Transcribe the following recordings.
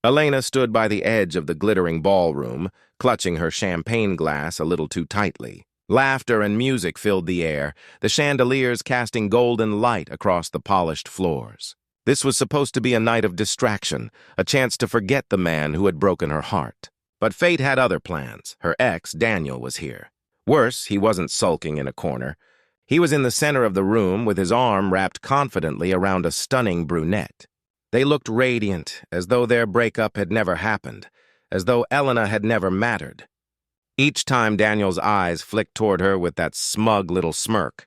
Elena stood by the edge of the glittering ballroom, clutching her champagne glass a little too tightly. Laughter and music filled the air, the chandeliers casting golden light across the polished floors. This was supposed to be a night of distraction, a chance to forget the man who had broken her heart. But fate had other plans. Her ex, Daniel, was here. Worse, he wasn't sulking in a corner. He was in the center of the room with his arm wrapped confidently around a stunning brunette. They looked radiant, as though their breakup had never happened, as though Elena had never mattered. Each time Daniel's eyes flicked toward her with that smug little smirk,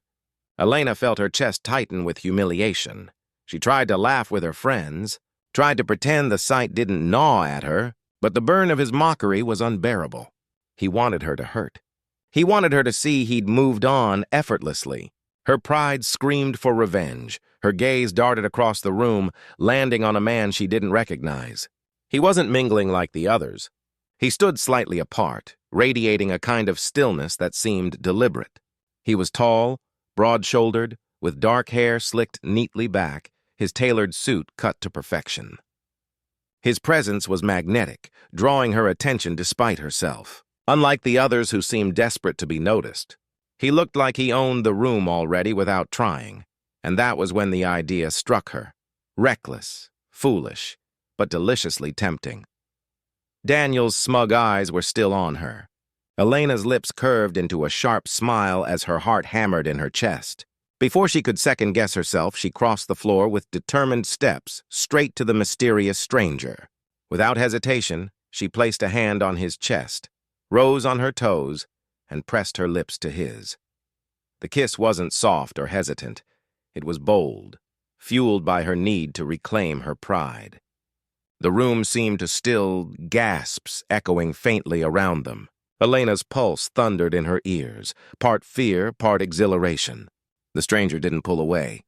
Elena felt her chest tighten with humiliation. She tried to laugh with her friends, tried to pretend the sight didn't gnaw at her, but the burn of his mockery was unbearable. He wanted her to hurt. He wanted her to see he'd moved on effortlessly. Her pride screamed for revenge. Her gaze darted across the room, landing on a man she didn't recognize. He wasn't mingling like the others. He stood slightly apart, radiating a kind of stillness that seemed deliberate. He was tall, broad-shouldered, with dark hair slicked neatly back, his tailored suit cut to perfection. His presence was magnetic, drawing her attention despite herself. Unlike the others who seemed desperate to be noticed, he looked like he owned the room already without trying, and that was when the idea struck her. Reckless, foolish, but deliciously tempting. Daniel's smug eyes were still on her. Elena's lips curved into a sharp smile as her heart hammered in her chest. Before she could second-guess herself, she crossed the floor with determined steps straight to the mysterious stranger. Without hesitation, she placed a hand on his chest, rose on her toes, and pressed her lips to his. The kiss wasn't soft or hesitant. It was bold, fueled by her need to reclaim her pride. The room seemed to still, gasps echoing faintly around them. Elena's pulse thundered in her ears, part fear, part exhilaration. The stranger didn't pull away.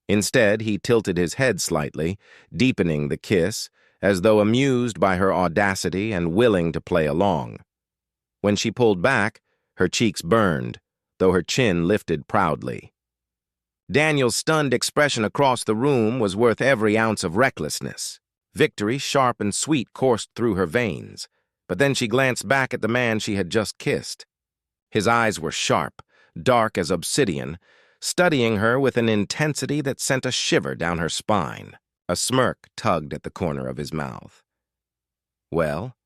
Instead, he tilted his head slightly, deepening the kiss, as though amused by her audacity and willing to play along. When she pulled back, her cheeks burned, though her chin lifted proudly. Daniel's stunned expression across the room was worth every ounce of recklessness. Victory, sharp and sweet, coursed through her veins, but then she glanced back at the man she had just kissed. His eyes were sharp, dark as obsidian, studying her with an intensity that sent a shiver down her spine. A smirk tugged at the corner of his mouth. "Well,"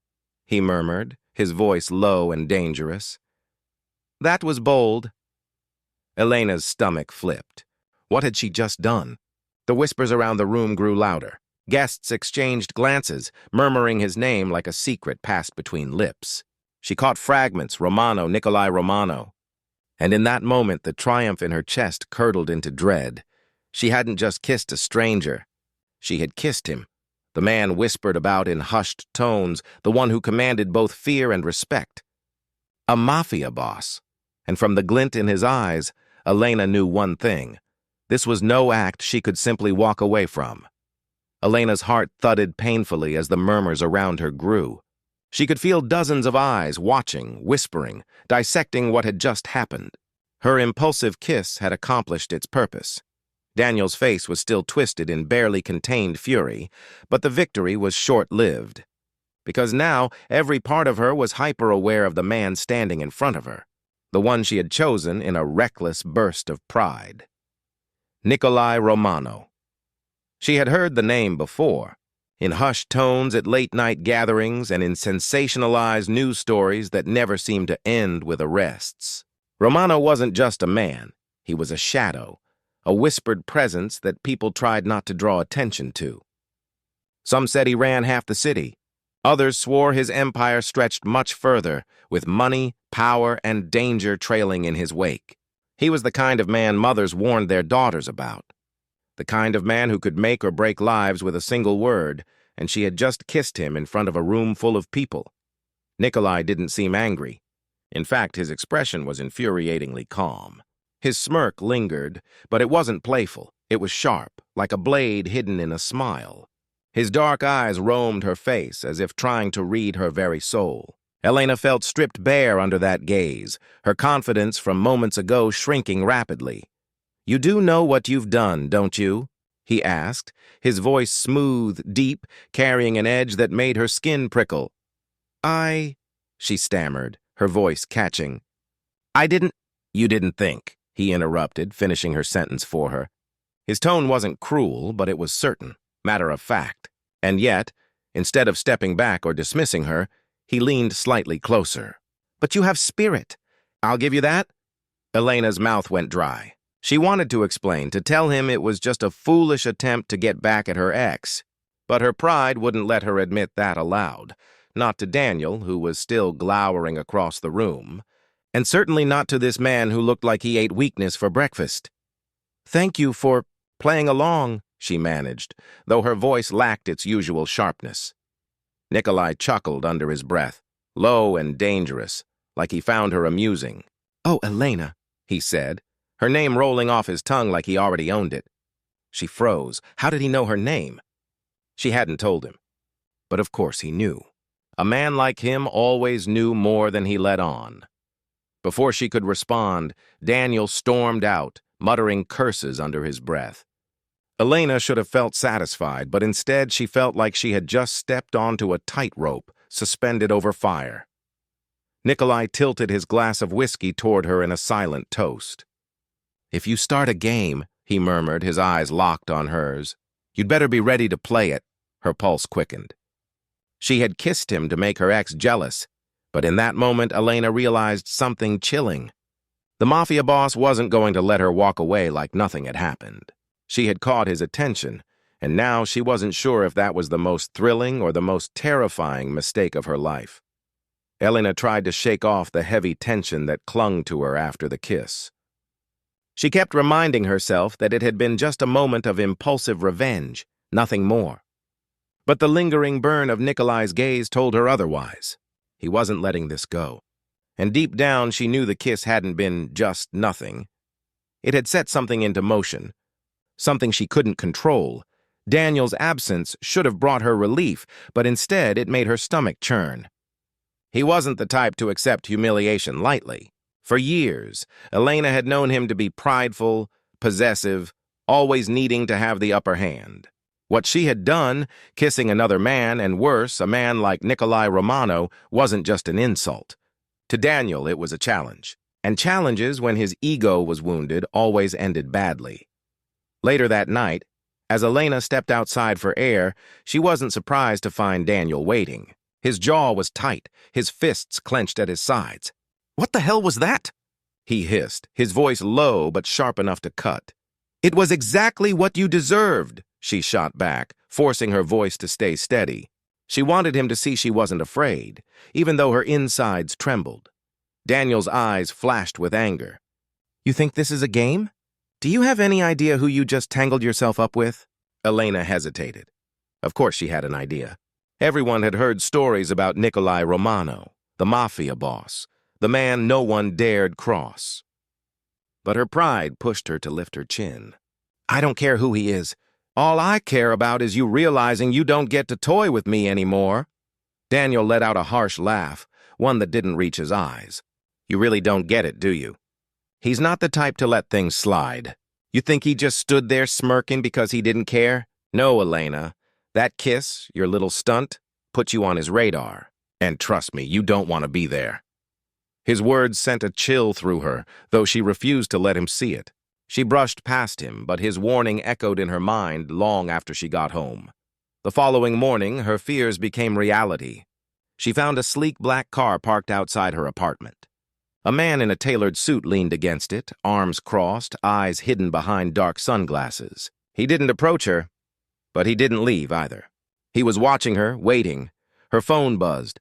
he murmured, his voice low and dangerous. "That was bold." Elena's stomach flipped. What had she just done? The whispers around the room grew louder. Guests exchanged glances, murmuring his name like a secret passed between lips. She caught fragments, Nikolai Romano. And in that moment, the triumph in her chest curdled into dread. She hadn't just kissed a stranger. She had kissed him. The man whispered about in hushed tones, the one who commanded both fear and respect. A mafia boss. And from the glint in his eyes, Elena knew one thing. This was no act she could simply walk away from. Elena's heart thudded painfully as the murmurs around her grew. She could feel dozens of eyes watching, whispering, dissecting what had just happened. Her impulsive kiss had accomplished its purpose. Daniel's face was still twisted in barely contained fury, but the victory was short-lived. Because now, every part of her was hyper-aware of the man standing in front of her, the one she had chosen in a reckless burst of pride. Nikolai Romano. She had heard the name before, in hushed tones at late-night gatherings and in sensationalized news stories that never seemed to end with arrests. Romano wasn't just a man. He was a shadow, a whispered presence that people tried not to draw attention to. Some said he ran half the city. Others swore his empire stretched much further, with money, power, and danger trailing in his wake. He was the kind of man mothers warned their daughters about. The kind of man who could make or break lives with a single word, and she had just kissed him in front of a room full of people. Nikolai didn't seem angry. In fact, his expression was infuriatingly calm. His smirk lingered, but it wasn't playful. It was sharp, like a blade hidden in a smile. His dark eyes roamed her face as if trying to read her very soul. Elena felt stripped bare under that gaze, her confidence from moments ago shrinking rapidly. "You do know what you've done, don't you?" he asked, his voice smooth, deep, carrying an edge that made her skin prickle. She stammered, her voice catching. I didn't— You didn't think, he interrupted, finishing her sentence for her. His tone wasn't cruel, but it was certain, matter of fact. And yet, instead of stepping back or dismissing her, he leaned slightly closer. But you have spirit. I'll give you that. Elena's mouth went dry. She wanted to explain, to tell him it was just a foolish attempt to get back at her ex. But her pride wouldn't let her admit that aloud. Not to Daniel, who was still glowering across the room. And certainly not to this man who looked like he ate weakness for breakfast. Thank you for playing along, she managed, though her voice lacked its usual sharpness. Nikolai chuckled under his breath, low and dangerous, like he found her amusing. Oh, Elena, he said, her name rolling off his tongue like he already owned it. She froze. How did he know her name? She hadn't told him. But of course he knew. A man like him always knew more than he let on. Before she could respond, Daniel stormed out, muttering curses under his breath. Elena should have felt satisfied, but instead she felt like she had just stepped onto a tightrope, suspended over fire. Nikolai tilted his glass of whiskey toward her in a silent toast. If you start a game, he murmured, his eyes locked on hers, you'd better be ready to play it. Her pulse quickened. She had kissed him to make her ex jealous, but in that moment Elena realized something chilling. The mafia boss wasn't going to let her walk away like nothing had happened. She had caught his attention, and now she wasn't sure if that was the most thrilling or the most terrifying mistake of her life. Elena tried to shake off the heavy tension that clung to her after the kiss. She kept reminding herself that it had been just a moment of impulsive revenge, nothing more. But the lingering burn of Nikolai's gaze told her otherwise. He wasn't letting this go. And deep down she knew the kiss hadn't been just nothing. It had set something into motion, something she couldn't control. Daniel's absence should have brought her relief, but instead it made her stomach churn. He wasn't the type to accept humiliation lightly. For years, Elena had known him to be prideful, possessive, always needing to have the upper hand. What she had done, kissing another man, and worse, a man like Nikolai Romano, wasn't just an insult. To Daniel, it was a challenge. And challenges, when his ego was wounded, always ended badly. Later that night, as Elena stepped outside for air, she wasn't surprised to find Daniel waiting. His jaw was tight, his fists clenched at his sides. "What the hell was that?" he hissed, his voice low but sharp enough to cut. "It was exactly what you deserved," she shot back, forcing her voice to stay steady. She wanted him to see she wasn't afraid, even though her insides trembled. Daniel's eyes flashed with anger. "You think this is a game? Do you have any idea who you just tangled yourself up with?" Elena hesitated. Of course she had an idea. Everyone had heard stories about Nikolai Romano, the mafia boss, the man no one dared cross. But her pride pushed her to lift her chin. "I don't care who he is. All I care about is you realizing you don't get to toy with me anymore." Daniel let out a harsh laugh, one that didn't reach his eyes. "You really don't get it, do you? He's not the type to let things slide. You think he just stood there smirking because he didn't care? No, Elena. That kiss, your little stunt, put you on his radar. And trust me, you don't want to be there." His words sent a chill through her, though she refused to let him see it. She brushed past him, but his warning echoed in her mind long after she got home. The following morning, her fears became reality. She found a sleek black car parked outside her apartment. A man in a tailored suit leaned against it, arms crossed, eyes hidden behind dark sunglasses. He didn't approach her, but he didn't leave either. He was watching her, waiting. Her phone buzzed.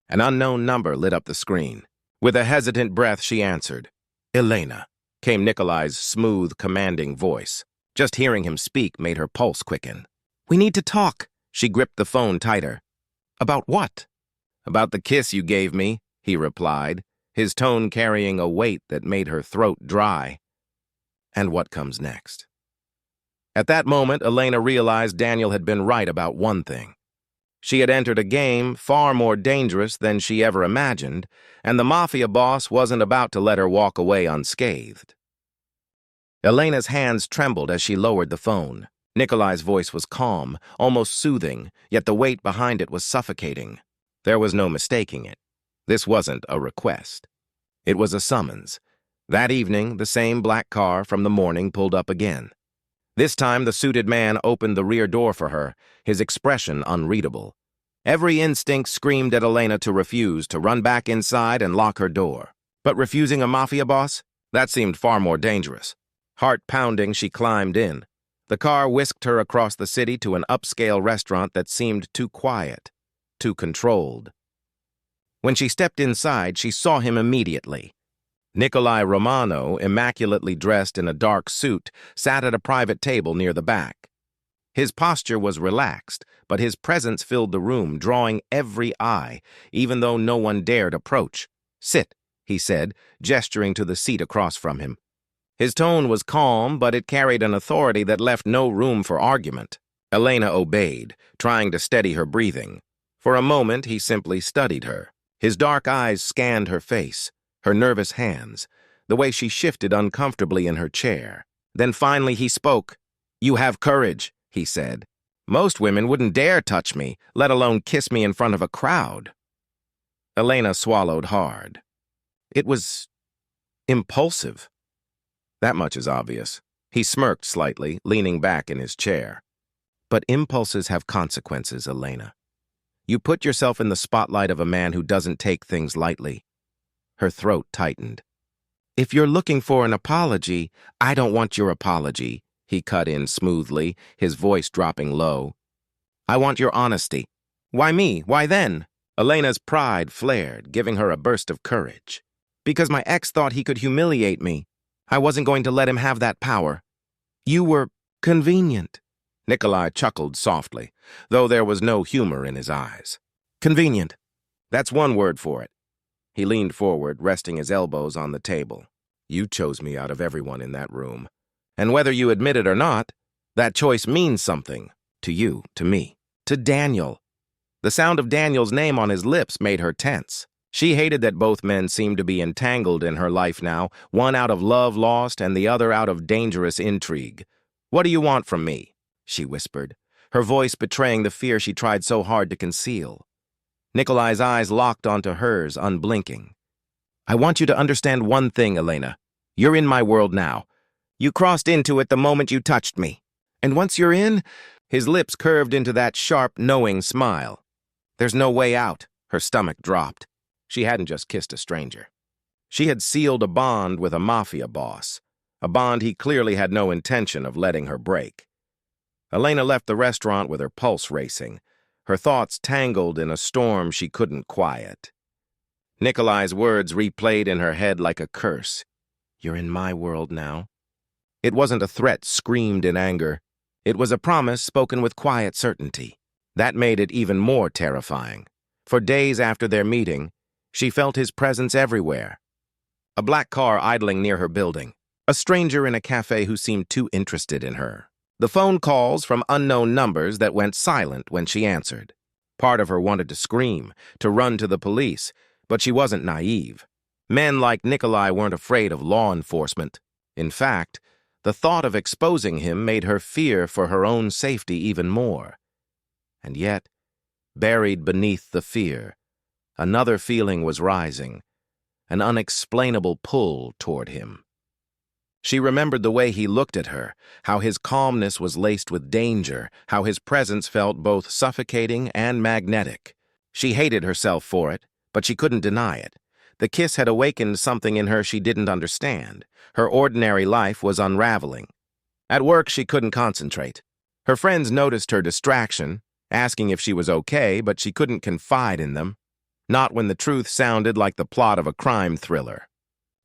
An unknown number lit up the screen. With a hesitant breath, she answered. "Elena," came Nikolai's smooth, commanding voice. Just hearing him speak made her pulse quicken. "We need to talk." She gripped the phone tighter. "About what?" "About the kiss you gave me," he replied, his tone carrying a weight that made her throat dry. "And what comes next?" At that moment, Elena realized Daniel had been right about one thing. She had entered a game far more dangerous than she ever imagined, and the mafia boss wasn't about to let her walk away unscathed. Elena's hands trembled as she lowered the phone. Nikolai's voice was calm, almost soothing, yet the weight behind it was suffocating. There was no mistaking it. This wasn't a request. It was a summons. That evening, the same black car from the morning pulled up again. This time, the suited man opened the rear door for her, his expression unreadable. Every instinct screamed at Elena to refuse, to run back inside and lock her door. But refusing a mafia boss? That seemed far more dangerous. Heart pounding, she climbed in. The car whisked her across the city to an upscale restaurant that seemed too quiet, too controlled. When she stepped inside, she saw him immediately. Nikolai Romano, immaculately dressed in a dark suit, sat at a private table near the back. His posture was relaxed, but his presence filled the room, drawing every eye, even though no one dared approach. "Sit," he said, gesturing to the seat across from him. His tone was calm, but it carried an authority that left no room for argument. Elena obeyed, trying to steady her breathing. For a moment, he simply studied her. His dark eyes scanned her face, her nervous hands, the way she shifted uncomfortably in her chair. Then finally he spoke. "You have courage," he said. "Most women wouldn't dare touch me, let alone kiss me in front of a crowd." Elena swallowed hard. It was impulsive. That much is obvious. He smirked slightly, leaning back in his chair. But impulses have consequences, Elena. You put yourself in the spotlight of a man who doesn't take things lightly. Her throat tightened. "If you're looking for an apology, I don't want your apology," he cut in smoothly, his voice dropping low. "I want your honesty." "Why me? Why then?" Elena's pride flared, giving her a burst of courage. "Because my ex thought he could humiliate me. I wasn't going to let him have that power. You were convenient." Nikolai chuckled softly, though there was no humor in his eyes. "Convenient. That's one word for it." He leaned forward, resting his elbows on the table. "You chose me out of everyone in that room. And whether you admit it or not, that choice means something. To you, to me, to Daniel." The sound of Daniel's name on his lips made her tense. She hated that both men seemed to be entangled in her life now, one out of love lost and the other out of dangerous intrigue. "What do you want from me?" she whispered, her voice betraying the fear she tried so hard to conceal. Nikolai's eyes locked onto hers, unblinking. "I want you to understand one thing, Elena. You're in my world now. You crossed into it the moment you touched me. And once you're in," his lips curved into that sharp, knowing smile. "There's no way out." Her stomach dropped. She hadn't just kissed a stranger. She had sealed a bond with a mafia boss, a bond he clearly had no intention of letting her break. Elena left the restaurant with her pulse racing, her thoughts tangled in a storm she couldn't quiet. Nikolai's words replayed in her head like a curse. "You're in my world now." It wasn't a threat screamed in anger. It was a promise spoken with quiet certainty. That made it even more terrifying. For days after their meeting, she felt his presence everywhere. A black car idling near her building. A stranger in a cafe who seemed too interested in her. The phone calls from unknown numbers that went silent when she answered. Part of her wanted to scream, to run to the police, but she wasn't naive. Men like Nikolai weren't afraid of law enforcement. In fact, the thought of exposing him made her fear for her own safety even more. And yet, buried beneath the fear, another feeling was rising, an unexplainable pull toward him. She remembered the way he looked at her, how his calmness was laced with danger, how his presence felt both suffocating and magnetic. She hated herself for it, but she couldn't deny it. The kiss had awakened something in her she didn't understand. Her ordinary life was unraveling. At work, she couldn't concentrate. Her friends noticed her distraction, asking if she was okay, but she couldn't confide in them. Not when the truth sounded like the plot of a crime thriller.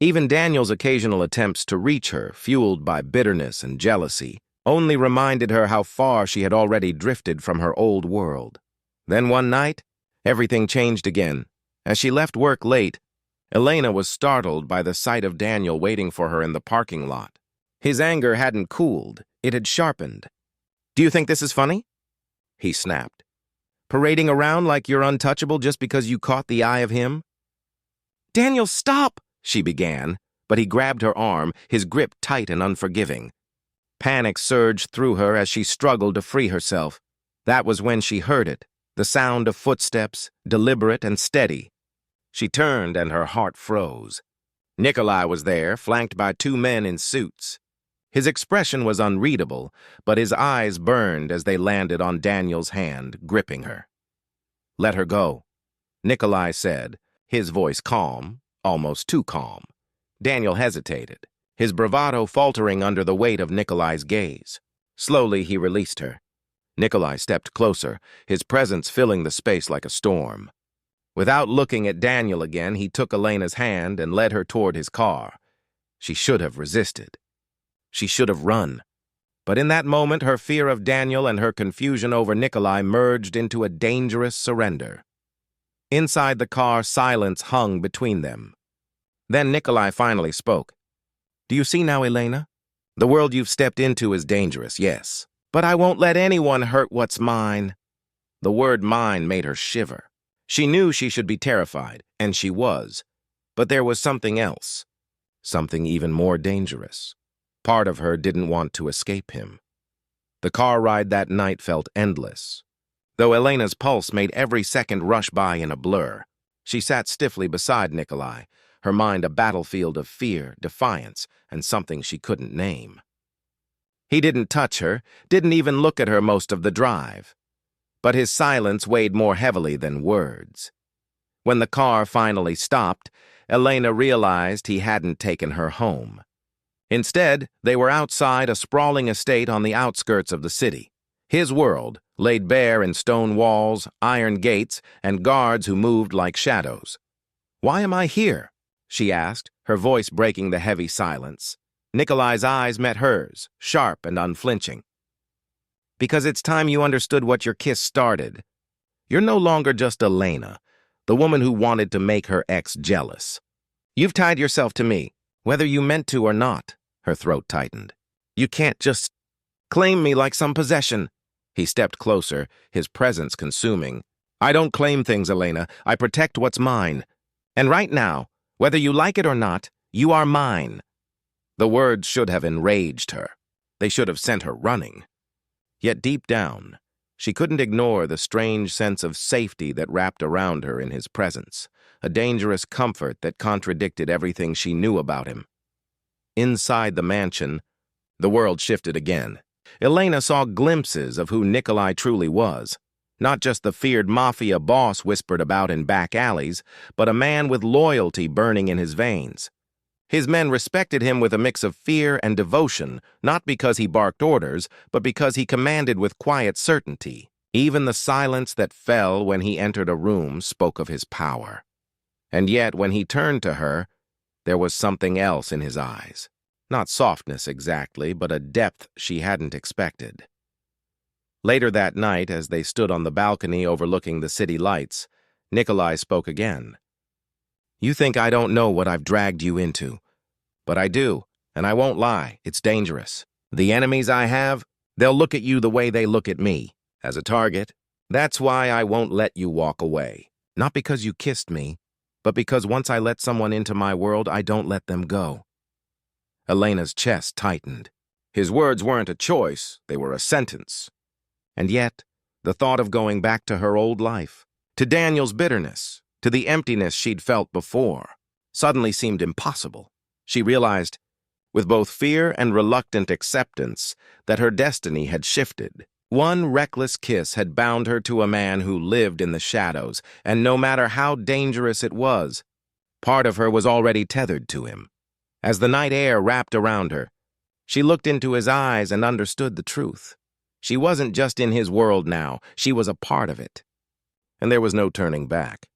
Even Daniel's occasional attempts to reach her, fueled by bitterness and jealousy, only reminded her how far she had already drifted from her old world. Then one night, everything changed again. As she left work late, Elena was startled by the sight of Daniel waiting for her in the parking lot. His anger hadn't cooled, it had sharpened. "Do you think this is funny?" he snapped. "Parading around like you're untouchable just because you caught the eye of him?" "Daniel, stop!" she began, but he grabbed her arm, his grip tight and unforgiving. Panic surged through her as she struggled to free herself. That was when she heard it, the sound of footsteps, deliberate and steady. She turned and her heart froze. Nikolai was there, flanked by two men in suits. His expression was unreadable, but his eyes burned as they landed on Daniel's hand, gripping her. "Let her go," Nikolai said, his voice calm, almost too calm. Daniel hesitated, his bravado faltering under the weight of Nikolai's gaze. Slowly he released her. Nikolai stepped closer, his presence filling the space like a storm. Without looking at Daniel again, he took Elena's hand and led her toward his car. She should have resisted. She should have run. But in that moment, her fear of Daniel and her confusion over Nikolai merged into a dangerous surrender. Inside the car, silence hung between them. Then Nikolai finally spoke. "Do you see now, Elena? The world you've stepped into is dangerous, yes. But I won't let anyone hurt what's mine." The word mine made her shiver. She knew she should be terrified, and she was. But there was something else. Something even more dangerous. Part of her didn't want to escape him. The car ride that night felt endless. Though Elena's pulse made every second rush by in a blur, she sat stiffly beside Nikolai, her mind a battlefield of fear, defiance, and something she couldn't name. He didn't touch her, didn't even look at her most of the drive. But his silence weighed more heavily than words. When the car finally stopped, Elena realized he hadn't taken her home. Instead, they were outside a sprawling estate on the outskirts of the city. His world, laid bare in stone walls, iron gates, and guards who moved like shadows. "Why am I here?" she asked, her voice breaking the heavy silence. Nikolai's eyes met hers, sharp and unflinching. "Because it's time you understood what your kiss started. You're no longer just Elena, the woman who wanted to make her ex jealous. You've tied yourself to me, whether you meant to or not." Her throat tightened. "You can't just claim me like some possession." He stepped closer, his presence consuming. "I don't claim things, Elena. I protect what's mine. And right now, whether you like it or not, you are mine." The words should have enraged her. They should have sent her running. Yet deep down, she couldn't ignore the strange sense of safety that wrapped around her in his presence, a dangerous comfort that contradicted everything she knew about him. Inside the mansion, the world shifted again. Elena saw glimpses of who Nikolai truly was. Not just the feared mafia boss whispered about in back alleys, but a man with loyalty burning in his veins. His men respected him with a mix of fear and devotion, not because he barked orders, but because he commanded with quiet certainty. Even the silence that fell when he entered a room spoke of his power. And yet, when he turned to her, there was something else in his eyes. Not softness exactly, but a depth she hadn't expected. Later that night, as they stood on the balcony overlooking the city lights, Nikolai spoke again. "You think I don't know what I've dragged you into. But I do, and I won't lie, it's dangerous. The enemies I have, they'll look at you the way they look at me, as a target. That's why I won't let you walk away. Not because you kissed me, but because once I let someone into my world, I don't let them go." Elena's chest tightened. His words weren't a choice, they were a sentence. And yet, the thought of going back to her old life, to Daniel's bitterness, to the emptiness she'd felt before, suddenly seemed impossible. She realized, with both fear and reluctant acceptance, that her destiny had shifted. One reckless kiss had bound her to a man who lived in the shadows, and no matter how dangerous it was, part of her was already tethered to him. As the night air wrapped around her, she looked into his eyes and understood the truth. She wasn't just in his world now, she was a part of it. And there was no turning back.